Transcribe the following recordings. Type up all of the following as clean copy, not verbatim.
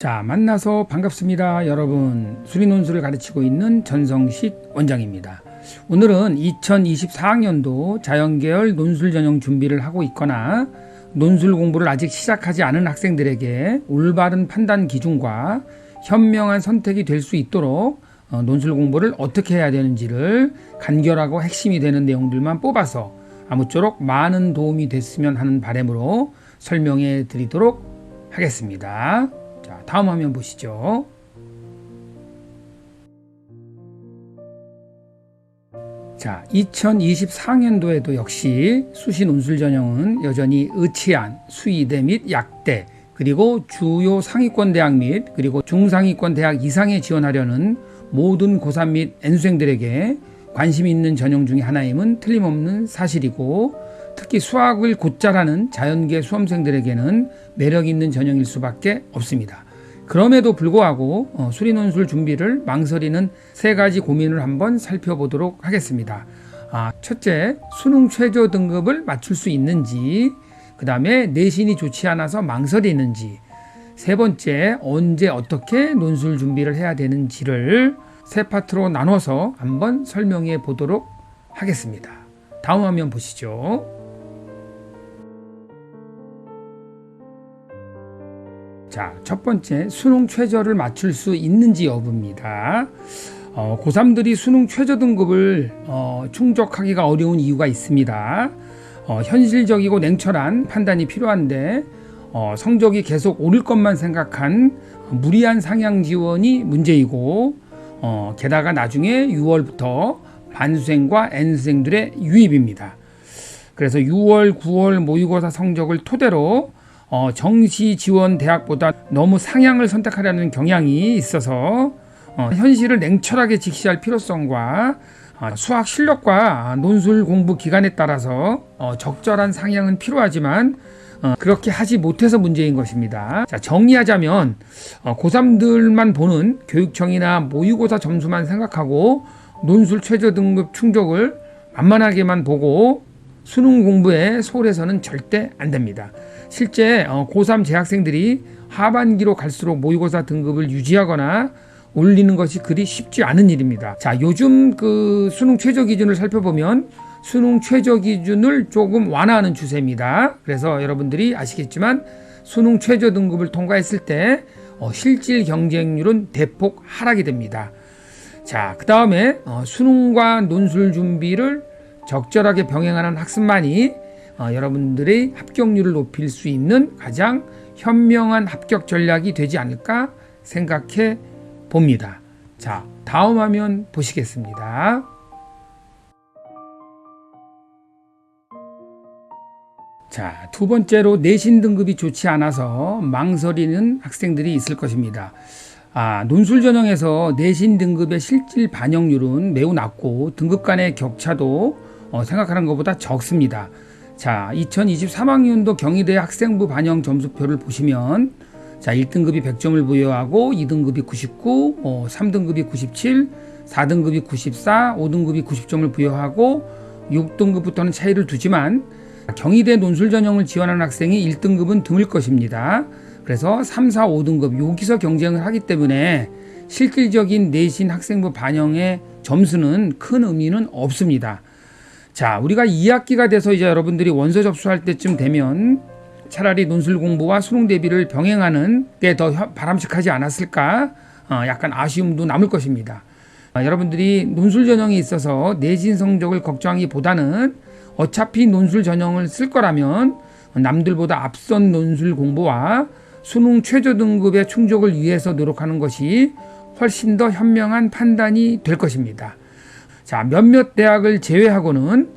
자, 만나서 반갑습니다. 여러분, 수리논술을 가르치고 있는 전성식 원장입니다. 오늘은 2024학년도 자연계열 논술 전형 준비를 하고 있거나 논술 공부를 아직 시작하지 않은 학생들에게 올바른 판단 기준과 현명한 선택이 될 수 있도록 논술 공부를 어떻게 해야 되는지를 간결하고 핵심이 되는 내용들만 뽑아서 아무쪼록 많은 도움이 됐으면 하는 바람으로 설명해 드리도록 하겠습니다. 자, 다음 화면 보시죠. 자, 2024학년도에도 역시 수시 논술 전형은 여전히 의치안, 수의대 및 약대, 그리고 주요 상위권 대학 및 그리고 중상위권 대학 이상에 지원하려는 모든 고3 및 N수생들에게 관심이 있는 전형 중에 하나임은 틀림없는 사실이고, 특히 수학을 곧잘하는 자연계 수험생들에게는 매력 있는 전형일 수밖에 없습니다. 그럼에도 불구하고 수리논술 준비를 망설이는 세 가지 고민을 한번 살펴보도록 하겠습니다. 첫째, 수능 최저 등급을 맞출 수 있는지, 그 다음에 내신이 좋지 않아서 망설이는지, 세 번째, 언제 어떻게 논술 준비를 해야 되는지를 세 파트로 나눠서 한번 설명해 보도록 하겠습니다. 다음 화면 보시죠. 자, 첫 번째, 수능 최저를 맞출 수 있는지 여부입니다. 고3들이 수능 최저 등급을 충족하기가 어려운 이유가 있습니다. 현실적이고 냉철한 판단이 필요한데 성적이 계속 오를 것만 생각한 무리한 상향 지원이 문제이고, 게다가 나중에 6월부터 반수생과 N수생들의 유입입니다. 그래서 6월, 9월 모의고사 성적을 토대로 정시 지원 대학보다 너무 상향을 선택하려는 경향이 있어서 현실을 냉철하게 직시할 필요성과 수학 실력과 논술 공부 기간에 따라서 적절한 상향은 필요하지만 그렇게 하지 못해서 문제인 것입니다. 자, 정리하자면 고3들만 보는 교육청이나 모의고사 점수만 생각하고 논술 최저 등급 충족을 만만하게만 보고 수능 공부에 소홀해서는 절대 안 됩니다. 실제 고3 재학생들이 하반기로 갈수록 모의고사 등급을 유지하거나 올리는 것이 그리 쉽지 않은 일입니다. 자, 요즘 그 수능 최저 기준을 살펴보면 수능 최저 기준을 조금 완화하는 추세입니다. 그래서 여러분들이 아시겠지만 수능 최저 등급을 통과했을 때 실질 경쟁률은 대폭 하락이 됩니다. 자, 그 다음에 수능과 논술 준비를 적절하게 병행하는 학습만이 여러분들의 합격률을 높일 수 있는 가장 현명한 합격 전략이 되지 않을까 생각해 봅니다. 자, 다음 화면 보시겠습니다. 자, 두 번째로 내신 등급이 좋지 않아서 망설이는 학생들이 있을 것입니다. 논술 전형에서 내신 등급의 실질 반영률은 매우 낮고 등급 간의 격차도 생각하는 것보다 적습니다. 자, 2023학년도 경희대 학생부 반영 점수표를 보시면, 자, 1등급이 100점을 부여하고 2등급이 99, 3등급이 97, 4등급이 94, 5등급이 90점을 부여하고 6등급부터는 차이를 두지만 경희대 논술 전형을 지원하는 학생이 1등급은 드물 것입니다. 그래서 3, 4, 5등급 여기서 경쟁을 하기 때문에 실질적인 내신 학생부 반영의 점수는 큰 의미는 없습니다. 자, 우리가 2학기가 돼서 이제 여러분들이 원서 접수할 때쯤 되면 차라리 논술 공부와 수능 대비를 병행하는 게 더 바람직하지 않았을까? 약간 아쉬움도 남을 것입니다. 여러분들이 논술 전형에 있어서 내신 성적을 걱정하기보다는 어차피 논술 전형을 쓸 거라면 남들보다 앞선 논술 공부와 수능 최저 등급의 충족을 위해서 노력하는 것이 훨씬 더 현명한 판단이 될 것입니다. 자, 몇몇 대학을 제외하고는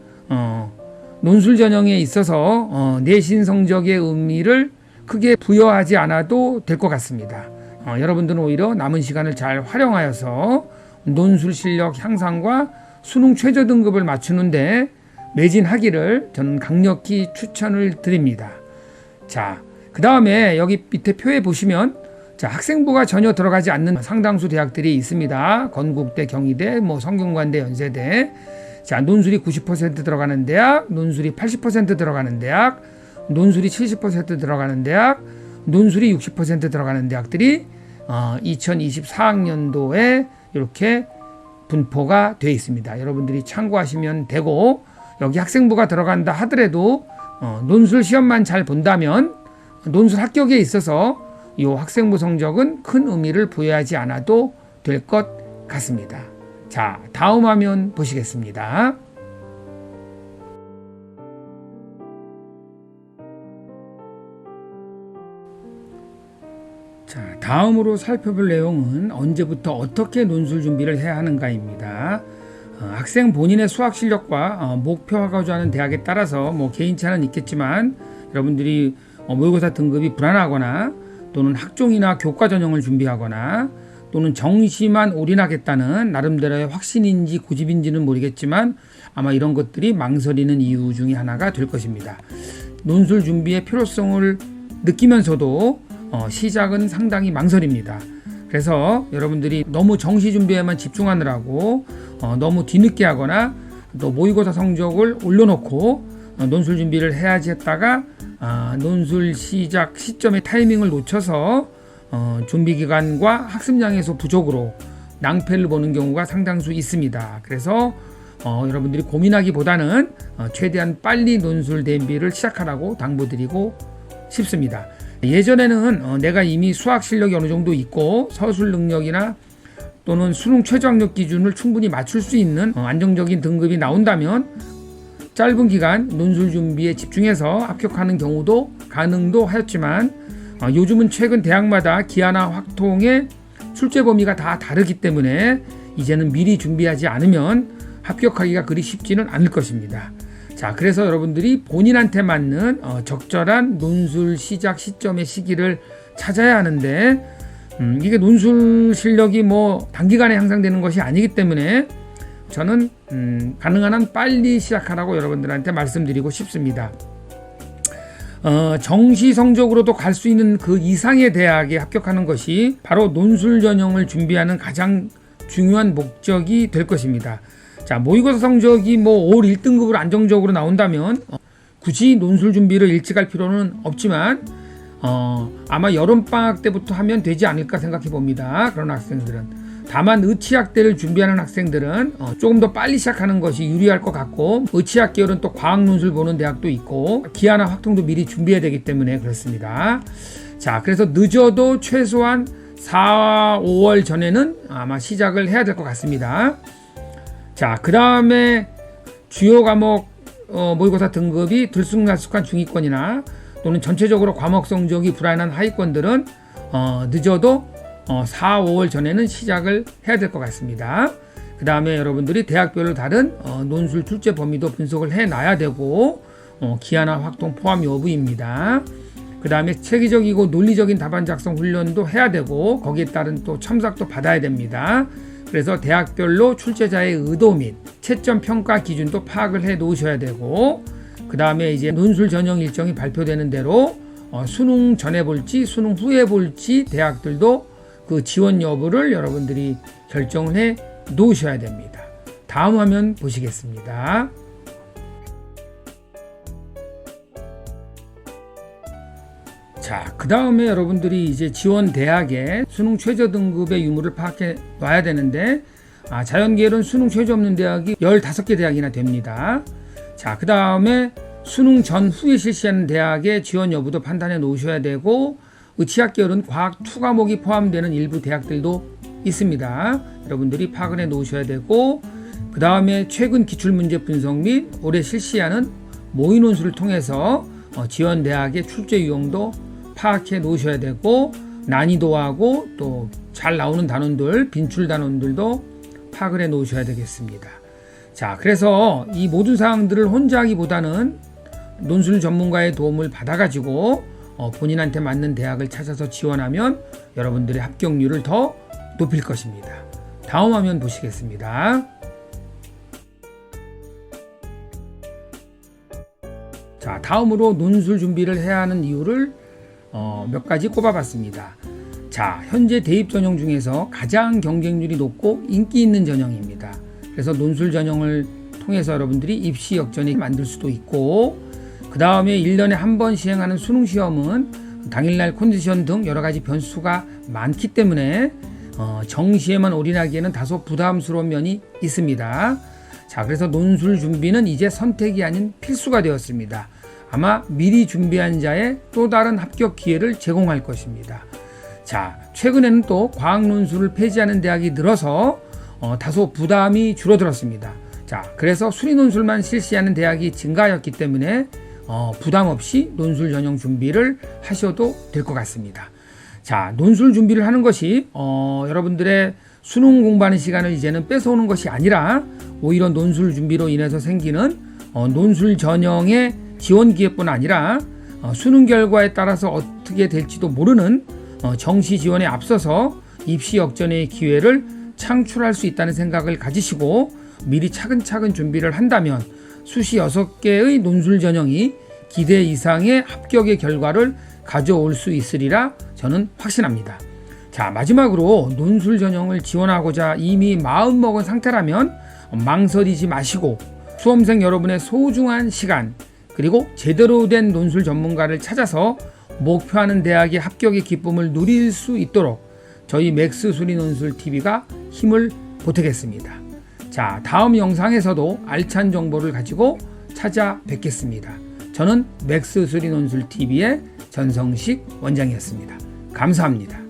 논술 전형에 있어서 내신 성적의 의미를 크게 부여하지 않아도 될 것 같습니다. 여러분들은 오히려 남은 시간을 잘 활용하여서 논술 실력 향상과 수능 최저 등급을 맞추는데 매진하기를 저는 강력히 추천을 드립니다. 자, 그 다음에 여기 밑에 표에 보시면, 자, 학생부가 전혀 들어가지 않는 상당수 대학들이 있습니다. 건국대, 경희대, 성균관대, 연세대. 자, 논술이 90% 들어가는 대학, 논술이 80% 들어가는 대학, 논술이 70% 들어가는 대학, 논술이 60% 들어가는 대학들이 2024학년도에 이렇게 분포가 되어 있습니다. 여러분들이 참고하시면 되고, 여기 학생부가 들어간다 하더라도 논술 시험만 잘 본다면 논술 합격에 있어서 이 학생부 성적은 큰 의미를 부여하지 않아도 될 것 같습니다. 자, 다음 화면 보시겠습니다. 자, 다음으로 살펴볼 내용은 언제부터 어떻게 논술 준비를 해야 하는가입니다. 학생 본인의 수학 실력과 목표하고자 하는 대학에 따라서 개인차는 있겠지만, 여러분들이 모의고사 등급이 불안하거나 또는 학종이나 교과 전형을 준비하거나 또는 정시만 올인하겠다는 나름대로의 확신인지 고집인지는 모르겠지만 아마 이런 것들이 망설이는 이유 중에 하나가 될 것입니다. 논술 준비의 필요성을 느끼면서도 시작은 상당히 망설입니다. 그래서 여러분들이 너무 정시 준비에만 집중하느라고 너무 뒤늦게 하거나 또 모의고사 성적을 올려놓고 논술 준비를 해야지 했다가 논술 시작 시점의 타이밍을 놓쳐서 준비 기간과 학습량에서 부족으로 낭패를 보는 경우가 상당수 있습니다. 그래서 여러분들이 고민하기보다는 최대한 빨리 논술 대비를 시작하라고 당부드리고 싶습니다. 예전에는 내가 이미 수학 실력이 어느 정도 있고 서술 능력이나 또는 수능 최저학력 기준을 충분히 맞출 수 있는 안정적인 등급이 나온다면 짧은 기간 논술 준비에 집중해서 합격하는 경우도 가능도 하였지만, 요즘은 최근 대학마다 기하나 확통의 출제 범위가 다 다르기 때문에 이제는 미리 준비하지 않으면 합격하기가 그리 쉽지는 않을 것입니다. 자, 그래서 여러분들이 본인한테 맞는 적절한 논술 시작 시점의 시기를 찾아야 하는데, 이게 논술 실력이 단기간에 향상되는 것이 아니기 때문에 저는 가능한 한 빨리 시작하라고 여러분들한테 말씀드리고 싶습니다. 정시 성적으로도 갈 수 있는 그 이상의 대학에 합격하는 것이 바로 논술 전형을 준비하는 가장 중요한 목적이 될 것입니다. 자, 모의고사 성적이 올 1등급으로 안정적으로 나온다면 굳이 논술 준비를 일찍 할 필요는 없지만 아마 여름방학 때부터 하면 되지 않을까 생각해 봅니다. 그런 학생들은. 다만 의치학대를 준비하는 학생들은 조금 더 빨리 시작하는 것이 유리할 것 같고, 의치학 계열은 또 과학 논술 보는 대학도 있고 기하나 확통도 미리 준비해야 되기 때문에 그렇습니다. 자, 그래서 늦어도 최소한 4, 5월 전에는 아마 시작을 해야 될 것 같습니다. 자, 그 다음에 주요 과목 모의고사 등급이 들쑥날쑥한 중위권이나 또는 전체적으로 과목 성적이 불안한 하위권들은 늦어도 4, 5월 전에는 시작을 해야 될 것 같습니다. 그 다음에 여러분들이 대학별로 다른 논술 출제 범위도 분석을 해놔야 되고, 기하나 확통 포함 여부입니다. 그 다음에 체계적이고 논리적인 답안 작성 훈련도 해야 되고, 거기에 따른 또 첨삭도 받아야 됩니다. 그래서 대학별로 출제자의 의도 및 채점 평가 기준도 파악을 해 놓으셔야 되고, 그 다음에 이제 논술 전형 일정이 발표되는 대로 수능 전에 볼지 수능 후에 볼지 대학들도 그 지원 여부를 여러분들이 결정을 해 놓으셔야 됩니다. 다음 화면 보시겠습니다. 자, 그 다음에 여러분들이 이제 지원 대학의 수능 최저 등급의 유무를 파악해 놔야 되는데, 자연계열은 수능 최저 없는 대학이 15개 대학이나 됩니다. 자, 그 다음에 수능 전후에 실시하는 대학의 지원 여부도 판단해 놓으셔야 되고, 의치학 계열은 과학 2과목이 포함되는 일부 대학들도 있습니다. 여러분들이 파악을 해 놓으셔야 되고, 그 다음에 최근 기출문제 분석 및 올해 실시하는 모의 논술을 통해서 지원 대학의 출제 유형도 파악해 놓으셔야 되고, 난이도하고 또 잘 나오는 단원들, 빈출 단원들도 파악을 해 놓으셔야 되겠습니다. 자, 그래서 이 모든 사항들을 혼자 하기보다는 논술 전문가의 도움을 받아가지고 본인한테 맞는 대학을 찾아서 지원하면 여러분들의 합격률을 더 높일 것입니다. 다음 화면 보시겠습니다. 자, 다음으로 논술 준비를 해야 하는 이유를 몇 가지 꼽아봤습니다. 자, 현재 대입 전형 중에서 가장 경쟁률이 높고 인기 있는 전형입니다. 그래서 논술 전형을 통해서 여러분들이 입시 역전이 만들 수도 있고, 그 다음에 1년에 한 번 시행하는 수능 시험은 당일날 컨디션 등 여러 가지 변수가 많기 때문에 정시에만 올인하기에는 다소 부담스러운 면이 있습니다. 자, 그래서 논술 준비는 이제 선택이 아닌 필수가 되었습니다. 아마 미리 준비한 자의 또 다른 합격 기회를 제공할 것입니다. 자, 최근에는 또 과학 논술을 폐지하는 대학이 늘어서 다소 부담이 줄어들었습니다. 자, 그래서 수리 논술만 실시하는 대학이 증가하였기 때문에 부담 없이 논술 전형 준비를 하셔도 될 것 같습니다. 자, 논술 준비를 하는 것이 여러분들의 수능 공부하는 시간을 이제는 뺏어오는 것이 아니라 오히려 논술 준비로 인해서 생기는 논술 전형의 지원 기회뿐 아니라 수능 결과에 따라서 어떻게 될지도 모르는 정시 지원에 앞서서 입시 역전의 기회를 창출할 수 있다는 생각을 가지시고 미리 차근차근 준비를 한다면 수시 6개의 논술 전형이 기대 이상의 합격의 결과를 가져올 수 있으리라 저는 확신합니다. 자, 마지막으로 논술 전형을 지원하고자 이미 마음먹은 상태라면 망설이지 마시고 수험생 여러분의 소중한 시간 그리고 제대로 된 논술 전문가를 찾아서 목표하는 대학의 합격의 기쁨을 누릴 수 있도록 저희 맥스 수리 논술 TV가 힘을 보태겠습니다. 자, 다음 영상에서도 알찬 정보를 가지고 찾아뵙겠습니다. 저는 맥스 수리 논술 TV의 전성식 원장이었습니다. 감사합니다.